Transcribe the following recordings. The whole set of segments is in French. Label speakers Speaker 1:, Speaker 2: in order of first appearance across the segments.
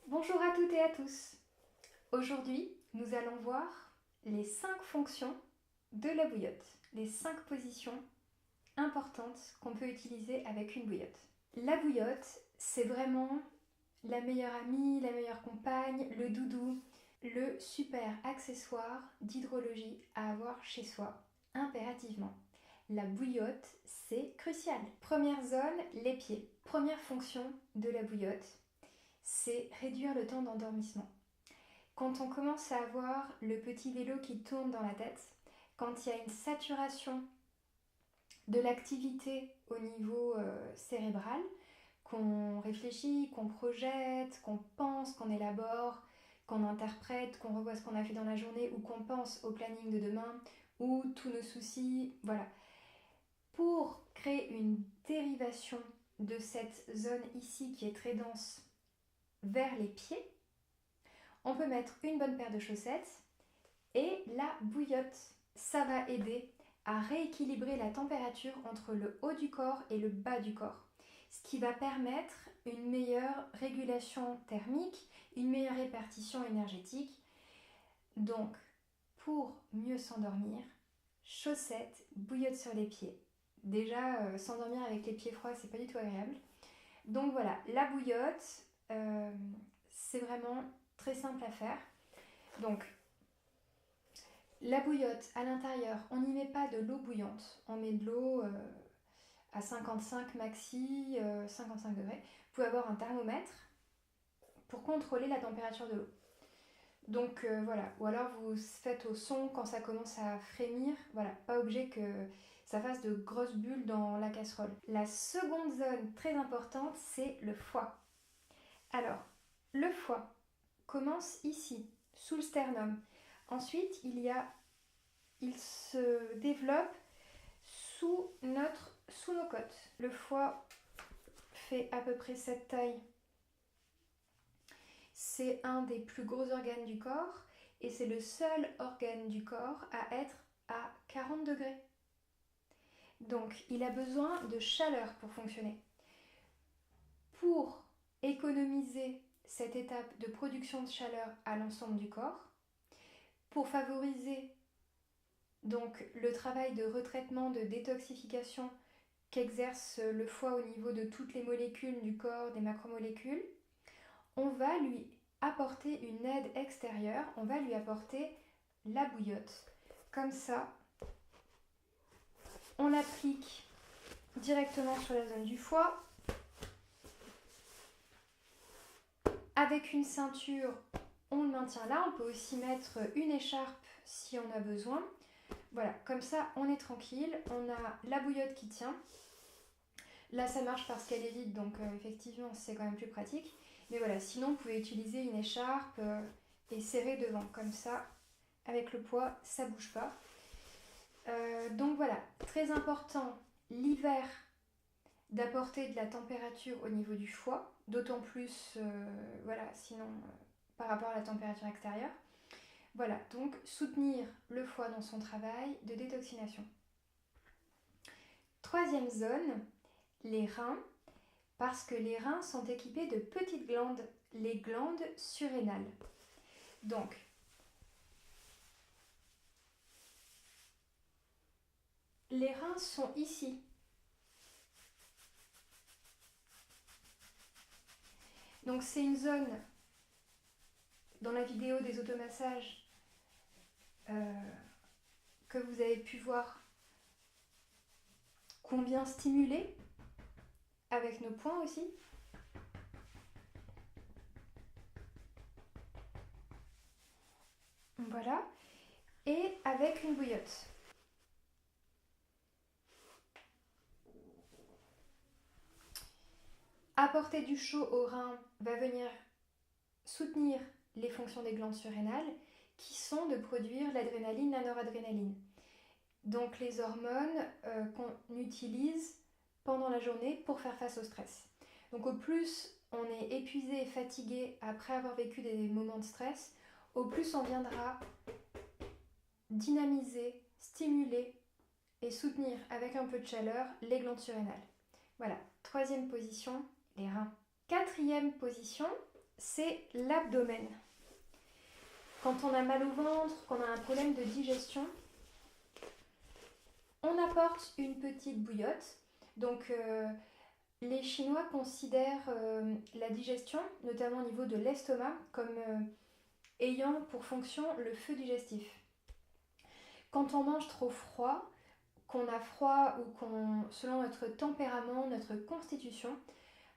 Speaker 1: Bonjour à toutes et à tous. Aujourd'hui, nous allons voir les 5 fonctions de la bouillotte, les 5 positions importantes qu'on peut utiliser avec une bouillotte. La bouillotte, c'est vraiment la meilleure amie, la meilleure compagne, le doudou, le super accessoire d'hydrologie à avoir chez soi, impérativement. La bouillotte, c'est crucial. Première zone, les pieds. Première fonction de la bouillotte, c'est réduire le temps d'endormissement. Quand on commence à avoir le petit vélo qui tourne dans la tête, quand il y a une saturation de l'activité au niveau cérébral, qu'on réfléchit, qu'on projette, qu'on pense, qu'on élabore, qu'on interprète, qu'on revoit ce qu'on a fait dans la journée ou qu'on pense au planning de demain ou tous nos soucis, voilà. Pour créer une dérivation de cette zone ici qui est très dense vers les pieds, on peut mettre une bonne paire de chaussettes et la bouillotte. Ça va aider à rééquilibrer la température entre le haut du corps et le bas du corps, ce qui va permettre une meilleure régulation thermique, une meilleure répartition énergétique. Donc, pour mieux s'endormir, chaussettes, bouillotte sur les pieds. Déjà, s'endormir avec les pieds froids, c'est pas du tout agréable. Donc voilà, la bouillotte, c'est vraiment très simple à faire. Donc, la bouillotte, à l'intérieur, on n'y met pas de l'eau bouillante. On met de l'eau à 55 maxi, 55 degrés. Vous pouvez avoir un thermomètre pour contrôler la température de l'eau. Donc voilà, ou alors vous faites au son quand ça commence à frémir. Voilà, pas obligé que ça fasse de grosses bulles dans la casserole. La seconde zone très importante, c'est le foie. Alors, le foie commence ici, sous le sternum. Ensuite, il se développe sous nos côtes. Le foie fait à peu près cette taille. C'est un des plus gros organes du corps et c'est le seul organe du corps à être à 40 degrés. Donc, il a besoin de chaleur pour fonctionner. Pour économiser cette étape de production de chaleur à l'ensemble du corps, pour favoriser donc le travail de retraitement, de détoxification qu'exerce le foie au niveau de toutes les molécules du corps, des macromolécules, on va lui apporter une aide extérieure, on va lui apporter la bouillotte. Comme ça, on l'applique directement sur la zone du foie. Avec une ceinture, on le maintient là. On peut aussi mettre une écharpe si on a besoin. Voilà, comme ça, on est tranquille. On a la bouillotte qui tient. Là, ça marche parce qu'elle est vide, donc effectivement, c'est quand même plus pratique. Mais voilà, sinon, vous pouvez utiliser une écharpe et serrer devant. Comme ça, avec le poids, ça ne bouge pas. Donc voilà, très important, l'hiver, d'apporter de la température au niveau du foie, d'autant plus, sinon par rapport à la température extérieure. Voilà, donc soutenir le foie dans son travail de détoxination. Troisième zone, les reins, parce que les reins sont équipés de petites glandes, les glandes surrénales. Donc, les reins sont ici. Donc c'est une zone, dans la vidéo des automassages que vous avez pu voir, combien stimuler, avec nos poings aussi. Voilà, et avec une bouillotte. Apporter du chaud au rein va venir soutenir les fonctions des glandes surrénales qui sont de produire l'adrénaline, la noradrénaline. Donc les hormones qu'on utilise pendant la journée pour faire face au stress. Donc au plus on est épuisé et fatigué après avoir vécu des moments de stress, au plus on viendra dynamiser, stimuler et soutenir avec un peu de chaleur les glandes surrénales. Voilà, troisième position, les reins. Quatrième position, c'est l'abdomen. Quand on a mal au ventre, qu'on a un problème de digestion, on apporte une petite bouillotte. Donc les Chinois considèrent la digestion, notamment au niveau de l'estomac, comme ayant pour fonction le feu digestif. Quand on mange trop froid, qu'on a froid ou selon notre tempérament, notre constitution,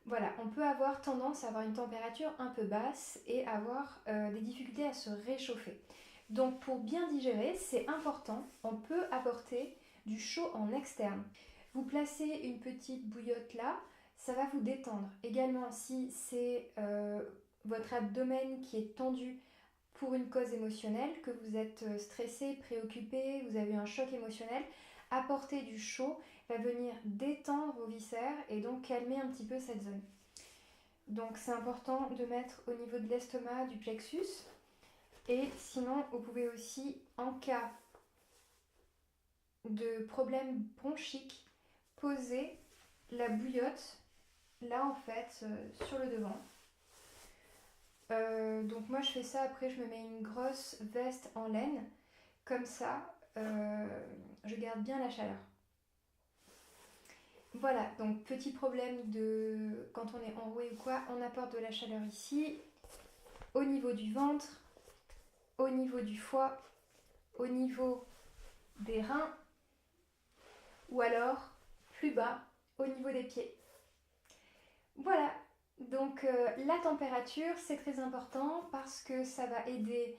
Speaker 1: voilà, on peut avoir tendance à avoir une température un peu basse et avoir des difficultés à se réchauffer. Donc pour bien digérer, c'est important, on peut apporter du chaud en externe. Vous placez une petite bouillotte là, ça va vous détendre. Également, si c'est votre abdomen qui est tendu pour une cause émotionnelle, que vous êtes stressé, préoccupé, vous avez un choc émotionnel, apporter du chaud va venir détendre vos viscères et donc calmer un petit peu cette zone. Donc c'est important de mettre au niveau de l'estomac, du plexus. Et sinon, vous pouvez aussi, en cas de problème bronchique, poser la bouillotte là en fait sur le devant. Donc moi je fais ça, après je me mets une grosse veste en laine, comme ça je garde bien la chaleur. Voilà, donc petit problème de quand on est enroué ou quoi, on apporte de la chaleur ici, au niveau du ventre, au niveau du foie, au niveau des reins, ou alors plus bas, au niveau des pieds. Voilà, donc la température c'est très important parce que ça va aider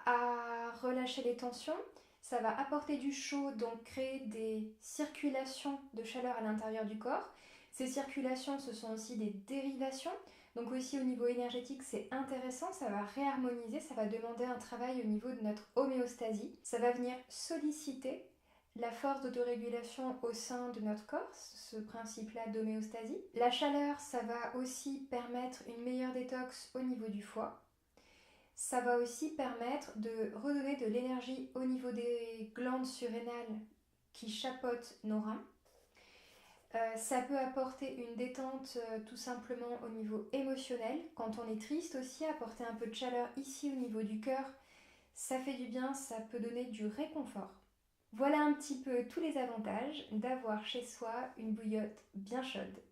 Speaker 1: à relâcher les tensions, ça va apporter du chaud, donc créer des circulations de chaleur à l'intérieur du corps. Ces circulations, ce sont aussi des dérivations, donc aussi au niveau énergétique c'est intéressant, ça va réharmoniser, ça va demander un travail au niveau de notre homéostasie, ça va venir solliciter la force d'autorégulation au sein de notre corps, ce principe-là d'homéostasie. La chaleur, ça va aussi permettre une meilleure détox au niveau du foie. Ça va aussi permettre de redonner de l'énergie au niveau des glandes surrénales qui chapeautent nos reins. Ça peut apporter une détente tout simplement au niveau émotionnel. Quand on est triste aussi, apporter un peu de chaleur ici au niveau du cœur, ça fait du bien, ça peut donner du réconfort. Voilà un petit peu tous les avantages d'avoir chez soi une bouillotte bien chaude.